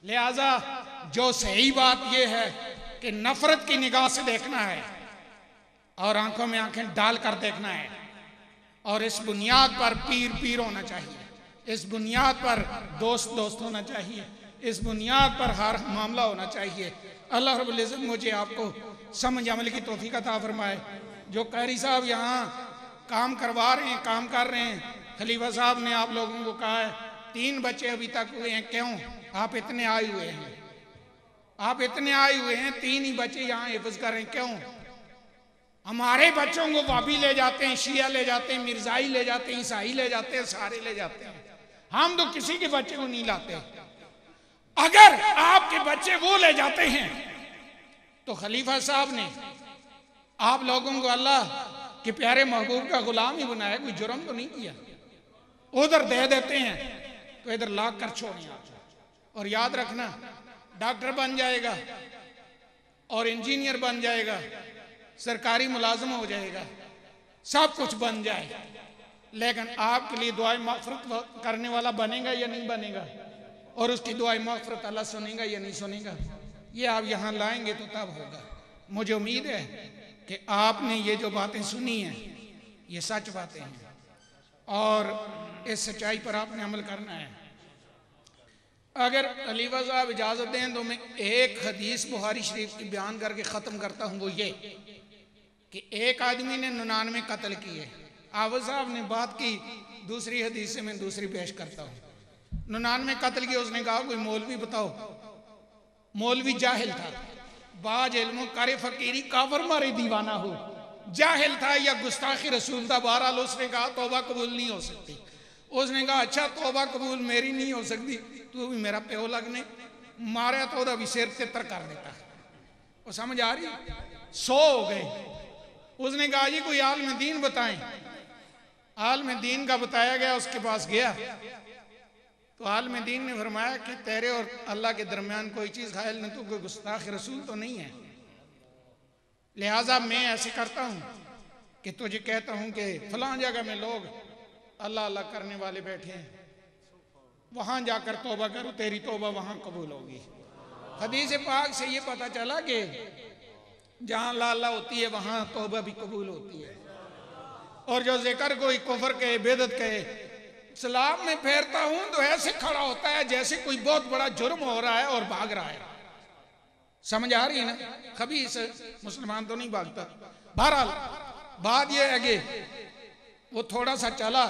लिहाजा जो सही बात यह है कि नफरत की निगाह से देखना है और आंखों में आंखें डालकर देखना है, और इस बुनियाद पर पीर पीर होना चाहिए, इस बुनियाद पर दोस्त दोस्त होना चाहिए, इस बुनियाद पर हर मामला होना चाहिए। अल्लाह रब्बुल इज़्ज़त मुझे आपको समझ अमल की तौफीक अता फरमाए। जो कारी साहब यहाँ काम करवा रहे हैं, काम कर रहे हैं, खलीफा साहब ने आप लोगों को कहा है 3 बच्चे अभी तक हुए हैं, क्यों आप इतने आए हुए हैं? आप इतने आए हुए हैं, 3 ही बच्चे यहाँ हिफ्ज़ कर रहे हैं, क्यों? हमारे बच्चों को वाबी ले जाते हैं, शिया ले जाते हैं, मिर्जाई ले जाते हैं, ईसाई ले जाते हैं, सारे ले जाते हैं। हम तो किसी के बच्चे को नहीं लाते। अगर आपके बच्चे वो ले जाते हैं तो खलीफा साहब ने आप लोगों को अल्लाह के प्यारे महबूब का गुलाम ही बनाया, कोई जुर्म तो नहीं किया। उधर दे देते हैं तो इधर लाख कर छोड़े आप। और याद रखना, डॉक्टर बन जाएगा और इंजीनियर बन जाएगा, सरकारी मुलाजिम हो जाएगा, सब कुछ बन जाएगा, लेकिन आपके लिए दुआए मग़फ़िरत करने वाला बनेगा या नहीं बनेगा? और उसकी दुआए मग़फ़िरत अल्लाह सुनेगा या नहीं सुनेगा? ये आप यहाँ लाएंगे तो तब होगा। मुझे उम्मीद है कि आपने ये जो बातें सुनी हैं ये सच बातें हैं और इस सच्चाई पर आपने अमल करना है। अगर खलीफा साहब इजाज़त दें तो मैं एक हदीस बुखारी शरीफ की बयान करके ख़त्म करता हूँ। वो ये कि एक आदमी ने 99 कत्ल किए। आवाज़ साहब ने बात की, दूसरी हदीस से मैं दूसरी पेश करता हूँ। 99 कत्ल किए। उसने कहा कोई मौलवी बताओ। मौलवी जाहिल था, बाज इल्मो करे फकीरी काफर मारे दीवाना हो। जाहिल था या गुस्ताखी रसूल था, बहरहाल उसने कहा तौबा कबूल नहीं हो सकती। उसने कहा अच्छा तौबा कबूल मेरी नहीं हो सकती, तू भी मेरा प्यो लगने मारा तो अभी सिर तितर कर देता। वो समझ आ रही? 100 हो गए। उसने कहा जी कोई आलिम दीन बताएं। आलिम दीन का बताया गया, उसके पास गया तो आलिम दीन ने फरमाया कि तेरे और अल्लाह के दरमियान कोई चीज़ खायल नहीं, तो कोई गुस्ताख रसूल तो नहीं है। लिहाजा मैं ऐसे करता हूँ कि तुझे कहता हूँ कि फलां जगह में लोग अल्लाह अल्लाह करने वाले बैठे हैं, वहाँ जाकर तौबा करो, तेरी तौबा वहाँ कबूल होगी। हदीस पाक से ये पता चला कि जहाँ अल्लाह अल्लाह होती है वहाँ तौबा भी कबूल होती है। और जो जिक्र कोई कुफर कहे, बेदत कहे, सलाम में फेरता हूं तो ऐसे खड़ा होता है जैसे कोई बहुत बड़ा जुर्म हो रहा है और भाग रहा है। समझ आ रही है ना? कभी इस मुसलमान तो नहीं भागता। बहरहाल बात यह है कि वो थोड़ा सा चला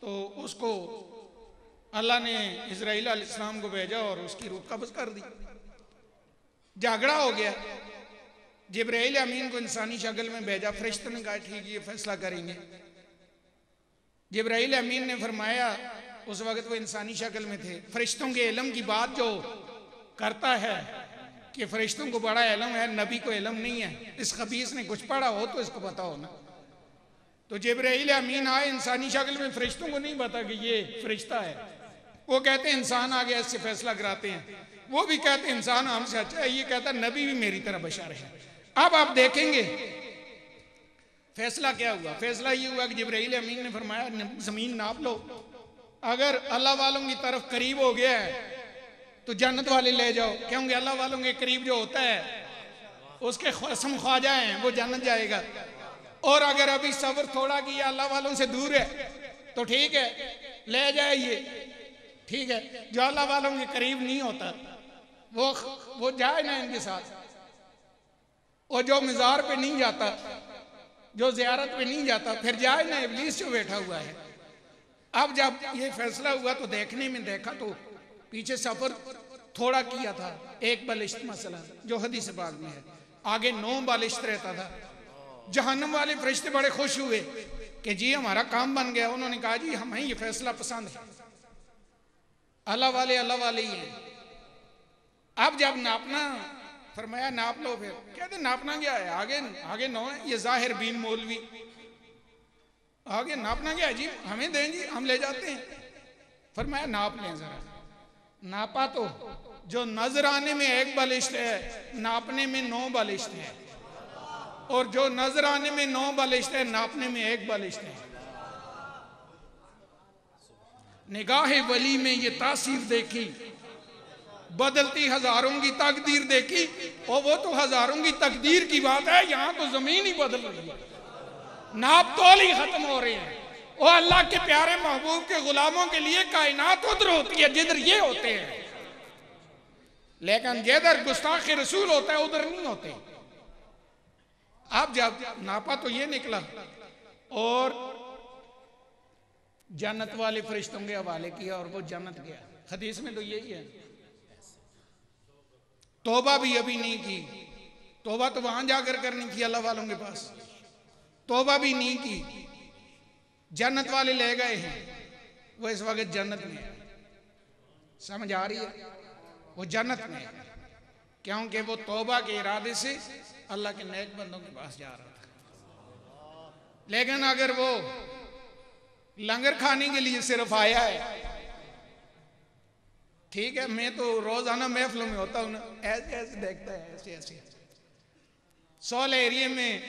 तो उसको अल्लाह ने इस्राईल अलैहिस्सलाम को भेजा और उसकी रूह कब्ज़ कर दी। झगड़ा हो गया। जिब्राईल अमीन को इंसानी शक्ल में भेजा। फरिश्तों ने कहा ठीक ये फैसला करेंगे। जिब्राईल अमीन ने फरमाया, उस वक्त वो इंसानी शक्ल में थे, फरिश्तों के इल्म की बात जो करता है कि फरिश्तों को बड़ा इल्म है, नबी को इल्म नहीं है। इस खबीस ने कुछ पढ़ा हो तो इसको पता हो ना। तो जिब्राईल अमीन आए इंसानी शक्ल में, फरिश्तों को नहीं पता कि ये फरिश्ता है। वो कहते हैं इंसान आ गया, इससे फैसला कराते हैं। वो भी कहते हैं इंसान हमसे अच्छा है, ये कहता है नबी भी मेरी तरह बशर है। अब आप देखेंगे फैसला क्या हुआ। फैसला ये हुआ कि जिब्राईल अमीन ने फरमाया जमीन नाप लो, अगर अल्लाह वालों की तरफ करीब हो गया है तो जन्नत वाले ले जाओ, क्योंकि अल्लाह वालों के करीब जो होता है उसके कसम ख्वाजा हैं, वो जन्नत जाएगा। और अगर अभी सब्र थोड़ा किया, अल्लाह वालों से दूर है, तो ठीक है ले जाइए, ठीक है। जो अल्लाह वालों के करीब नहीं होता वो जाए ना इनके साथ। और जो मज़ार पे नहीं जाता, जो ज़ियारत पे नहीं जाता, फिर जाए ना इब्लीस जो बैठा हुआ है। अब जब ये फैसला हुआ तो देखने में देखा तो पीछे सफर थोड़ा किया था, 1 बलिश्त मसला जो हदीस पाक में है, आगे 9 बलिश्त रहता था। जहन्नम वाले फरिश्ते बड़े खुश हुए कि जी हमारा काम बन गया। उन्होंने कहा जी हमें ये फैसला पसंद है, अल्लाह वाले ही हैं। अब जब नापना फरमाया नाप लो, फिर कहते नापना क्या है, आगे 9 है, ये जाहिर बीन मौलवी, आगे नापना क्या है जी, हमें दें जी, हम ले जाते हैं। फरमाया नाप लें जरा। नापा तो जो नजर आने में 1 बलिश्त है, नापने में 9 बलिश्त है। और जो नजर आने में 9 बलिश्त है, नापने में 1 बलिश्त है। निगाह वली में ये तासीर देखी बदलती हजारों की तकदीर देखी, और वो तो हजारों की तकदीर की बात है, यहां तो जमीन ही बदल रही है, नाप तोल ही खत्म हो रहे हैं। वो अल्लाह के प्यारे महबूब के गुलामों के लिए कायनात उधर होती है जिधर ये होते हैं, लेकिन जिधर गुस्ताख रसूल होता है उधर नहीं होते। आप जब नापा तो ये निकला, और जन्नत वाले फरिश्तों के हवाले किया और वो जन्नत गया। हदीस में तो यही है। तौबा भी अभी नहीं की, तौबा तो वहां जाकर करनी थी अल्लाह वालों के पास, तौबा भी नहीं की, जन्नत वाले ले गए हैं, वो इस वक्त जन्नत में है। समझ आ रही है? वो जन्नत में है क्योंकि वो तौबा के इरादे से अल्लाह के नेक बंदों के पास जा रहा था। लेकिन अगर वो लंगर खाने के लिए सिर्फ आया है, ठीक है, मैं तो रोजाना महफिलों में होता हूं ना, ऐसे ऐसे देखता है, ऐसे ऐसे। सोल एरिया में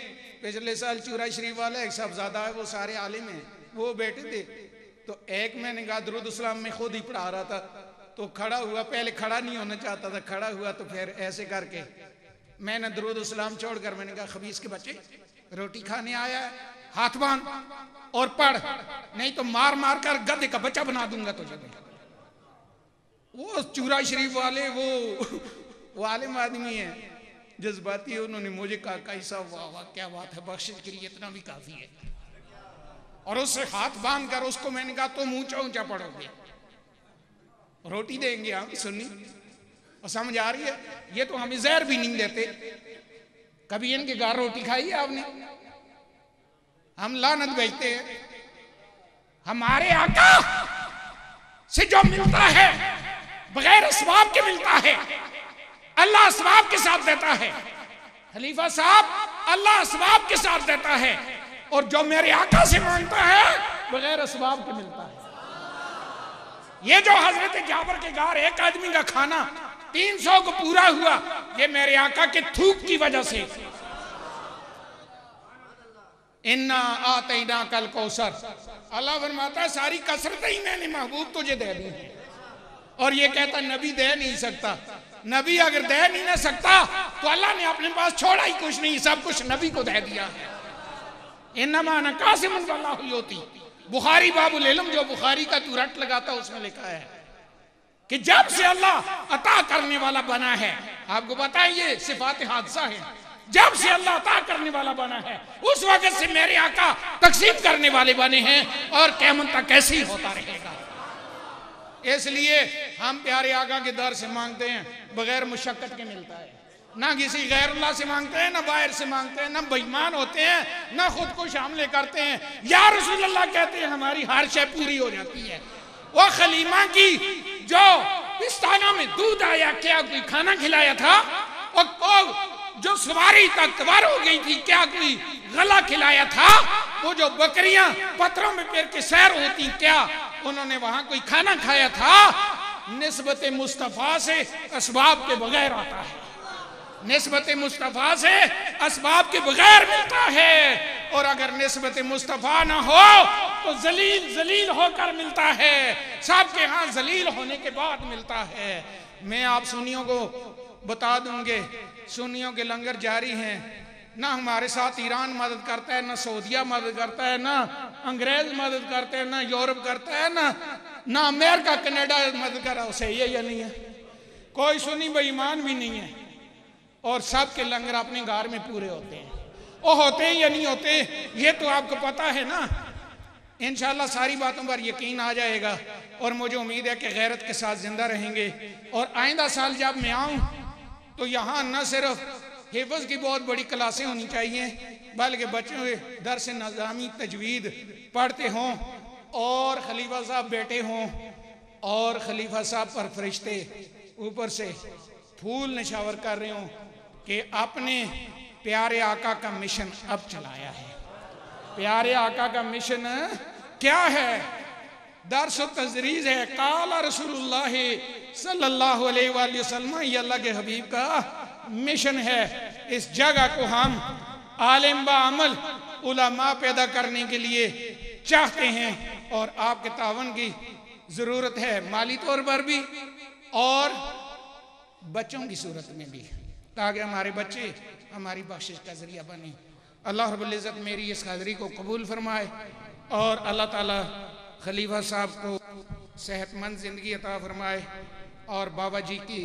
पिछले साल चूरा शरीफ वाला एक साहबजादा है, वो सारे आलिम हैं, वो बैठे थे, तो एक मैंने कहा दुरूद इस्लाम में खुद ही पढ़ा रहा था, तो खड़ा हुआ, पहले खड़ा नहीं होना चाहता था, खड़ा हुआ तो फिर ऐसे करके मैंने दुरूद इस्लाम छोड़कर मैंने कहा खबीस के बच्चे, रोटी खाने आया है, हाथ बांध और पढ़, नहीं तो मार मार कर गधे का बच्चा बना दूंगा तुझे। वो चूरा शरीफ वाले वो आलिम आदमी है, जज्बाती है, उन्होंने मुझे कहा काई साहब वाह वाह क्या बात है, बख्शिश के लिए इतना भी काफी है। और उससे हाथ बांध कर उसको मैंने कहा तुम ऊंचा ऊंचा पढ़ोगे, रोटी देंगे हम सुन्नी। और समझ आ रही है? ये तो हमें जहर भी नहीं देते। कभी इनके घर रोटी खाई है आपने? हम लानत भेजते हैं। हमारे आका से जो मिलता है बगैर असबाब के मिलता है, अल्लाह असबाब के साथ देता है। खलीफा साहब अल्लाह असबाब के साथ देता है, और जो मेरे आका से मांगता है बगैर असबाब के मिलता है। ये जो हजरत जाबर के घर एक आदमी का खाना 300 को पूरा हुआ, ये मेरे आका के थूक की वजह से। इन्ना आतैना कल कौसर, अल्लाह फरमाता है सारी कसरत ही मैंने महबूब तुझे दे दी है। और ये कहता नबी दे नहीं सकता। नबी अगर दे नहीं ना सकता तो अल्लाह ने अपने पास छोड़ा ही कुछ नहीं, सब कुछ नबी को दे दिया है। इन्नमा अना कासिमुन वल्लाहु युती, बुखारी बाबुल इल्म जो बुखारी का तू रट लगाता उसमें लिखा है कि जब से अल्लाह अता करने वाला बना है, आपको पता है ये सिफात हादसा है, जब से अल्लाह अता करने वाला बना है उस वक्त से मेरे आका तकसीम करने वाले बने हैं, और क़यामत तक ऐसे ही होता रहेगा। इसलिए हम प्यारे आका के दर से मांगते हैं, बगैर मुशक्कत के मिलता है। ना किसी गैर अल्लाह से मांगते हैं, ना बाहर से मांगते हैं, ना बेईमान होते हैं, ना खुद को शामिल करते हैं। या रसूल अल्लाह कहते हैं हमारी हर शय पूरी हो जाती है। वो खलीमा की जो पिस्ताना में दूध आया, क्या कोई खाना खिलाया था? और जो सवारी तकवार हो गई थी, क्या कोई गला खिलाया था? वो जो बकरियां पत्थरों में पैर के सैर होती, क्या उन्होंने वहां कोई खाना खाया था? निस्बत मुस्तफा से असबाब के बगैर आता है, निस्बत मुस्तफा से असबाब के बगैर मिलता है। और अगर निस्बत मुस्तफा ना हो तो जलील जलील होकर मिलता है, सबके यहाँ जलील होने के बाद मिलता है। मैं आप सुन्नियों को बता दूंगे, सुन्नियों के लंगर जारी हैं, ना हमारे साथ ईरान मदद करता है, ना सऊदिया मदद करता है, ना अंग्रेज मदद करते हैं, ना यूरोप करता है, ना अमेरिका कनाडा मदद कर रहा है। उसे ये या नहीं है? कोई सुन्नी बेईमान भी नहीं है, और सब के लंगर अपने घर में पूरे होते हैं। वो होते हैं या नहीं होते ये तो आपको पता है ना। इंशाल्लाह सारी बातों पर यकीन आ जाएगा, और मुझे उम्मीद है कि गैरत के साथ जिंदा रहेंगे। और आइंदा साल जब मैं आऊँ तो यहाँ न सिर्फ हिफ्ज़ की बहुत बड़ी क्लासें होनी चाहिए, बल्कि बच्चों के दर्स नज़ामी तजवीद पढ़ते हों, और खलीफा साहब बैठे हों, और खलीफा साहब पर फरिश्ते ऊपर से फूल निशावर कर रहे हों कि अपने प्यारे आका का मिशन अब चलाया है। प्यारे आका का मिशन क्या है? दर्स तजरीज है। काला रसूलुल्लाह सल्लल्लाहु अलैहि वसल्लम, ये अल्लाह के हबीब का मिशन है। इस जगह को हम आलिम बा अमल उलमा पैदा करने के लिए चाहते हैं, और आपके तावन की ज़रूरत है, माली तौर पर भी और बच्चों की सूरत में भी, ताकि हमारे बच्चे हमारी बख्शिश का ज़रिया बने। अल्लाह रब्बुल इज़्ज़त मेरी इस हाज़री को कबूल फरमाए और अल्लाह ताला खलीफा साहब को सेहतमंद ज़िंदगी अता फरमाए और बाबा जी की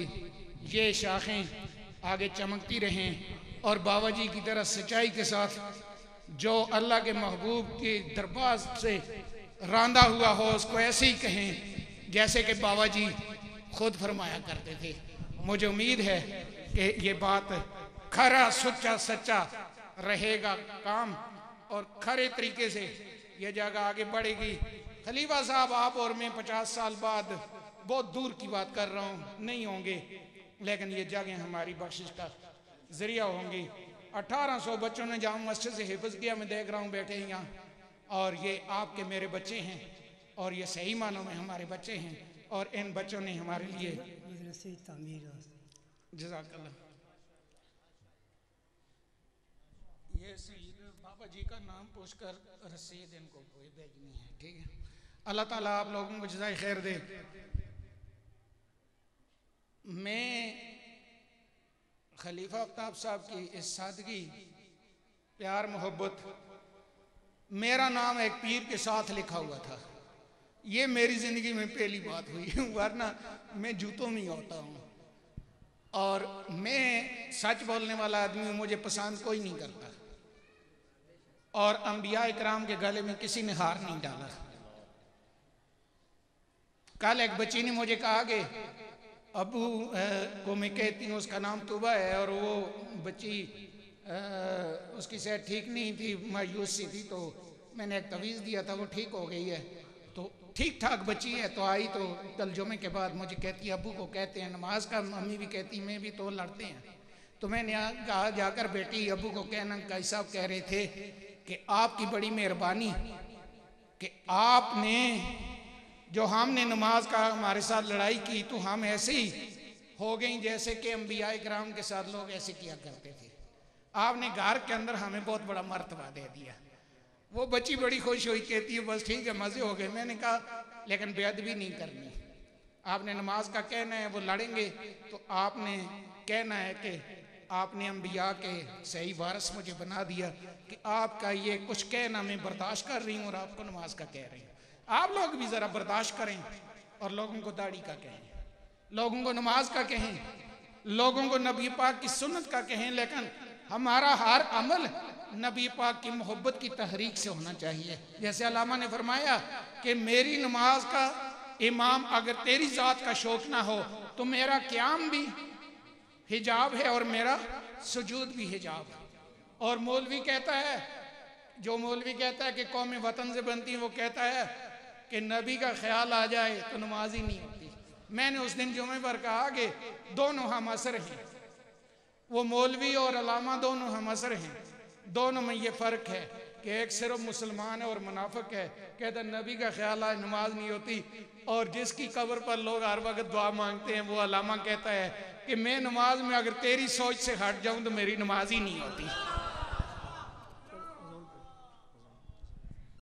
ये शाखें आगे चमकती रहें और बाबा जी की तरह सच्चाई के साथ जो अल्लाह के महबूब के दरबार से रांधा हुआ हो उसको ऐसे ही कहें जैसे कि बाबा जी खुद फरमाया करते थे। मुझे उम्मीद है कि ये बात खरा सच्चा सच्चा रहेगा काम और खरे तरीके से ये जगह आगे बढ़ेगी। खलीफा साहब आप और मैं 50 साल बाद, बहुत दूर की बात कर रहा हूँ, नहीं होंगे, लेकिन ये जगह हमारी बख्शिश का जरिया होंगी। 1800 बच्चों ने जाम मस्जिद से हिफ्ज़ किया, मैं देख रहा हूँ बैठे यहाँ, और ये आपके मेरे बच्चे हैं और ये सही मानों में हमारे बच्चे हैं और इन बच्चों ने हमारे लिए जज़ाकल्लाह। ये सईद बाबा जी का नाम पूछकर रसीद इनको भेजनी है, ठीक है। अल्लाह ताला आप लोगों को जज़ाए खैर दे। मैं खलीफा आफ्ताब साहब की इस सादगी, प्यार, मोहब्बत, मेरा नाम एक पीर के साथ लिखा हुआ था, ये मेरी ज़िंदगी में पहली बात हुई, वरना मैं जूतों में ही होता हूँ और मैं सच बोलने वाला आदमी हूँ, मुझे पसंद कोई नहीं करता और अंबिया इकराम के गले में किसी ने हार नहीं डाला। कल एक बच्ची ने मुझे कहा कि अबू को मैं कहती हूँ, उसका नाम तुबा है और वो बच्ची उसकी सेहत ठीक नहीं थी, मायूस सी थी, तो मैंने एक तवीज़ दिया था, वो ठीक हो गई है, तो ठीक ठाक बच्ची है। तो आई तो कल जुमे के बाद मुझे कहती है अबू को कहते हैं नमाज का, मम्मी भी कहती मैं भी, तो लड़ते हैं। तो मैंने कहा जाकर बेटी अबू को कहना काई साहब कह रहे थे कि आपकी बड़ी मेहरबानी कि आपने जो हमने नमाज का हमारे साथ लड़ाई की तो हम ऐसे ही हो गई जैसे कि अंबिया इकराम के साथ लोग ऐसे किया करते थे। आपने घर के अंदर हमें बहुत बड़ा मर्तबा दे दिया। वो बच्ची बड़ी खुश हुई, कहती है बस ठीक है, मज़े हो गए। मैंने कहा लेकिन बेअदबी नहीं करनी, आपने नमाज का कहना है, वो लड़ेंगे तो आपने कहना है कि आपने अंबिया के सही वारिस मुझे बना दिया कि आपका ये कुछ कहना मैं बर्दाश्त कर रही हूँ और आपको नमाज का कह रही हूँ। आप लोग भी ज़रा बर्दाश्त करें और लोगों को दाढ़ी का कहें, लोगों को नमाज का कहें, लोगों को नबी पाक की सुन्नत का कहें, लेकिन हमारा हर अमल नबी पाक की मोहब्बत की तहरीक से होना चाहिए। जैसे अल्लामा ने फरमाया कि मेरी नमाज का इमाम अगर तेरी ज़ात का शौक ना हो तो मेरा क़याम भी हिजाब है और मेरा सुजूद भी हिजाब है। और मौलवी कहता है, जो मौलवी कहता है कि कौमें वतन से बनती है, वो कहता है कि नबी का ख्याल आ जाए तो नमाज ही नहीं होती। मैंने उस दिन जुमे पर कहा कि दोनों हम असर हैं, वो मौलवी और अलामा दोनों हम असर हैं, दोनों में ये फ़र्क है कि एक सिर्फ मुसलमान है और मुनाफिक है। कहता नबी का ख्याल आए नमाज नहीं होती, और जिसकी कब्र पर लोग हर वक्त दुआ मांगते हैं वो अलामा कहता है कि मैं नमाज में अगर तेरी सोच से हट जाऊं तो मेरी नमाज ही नहीं होती।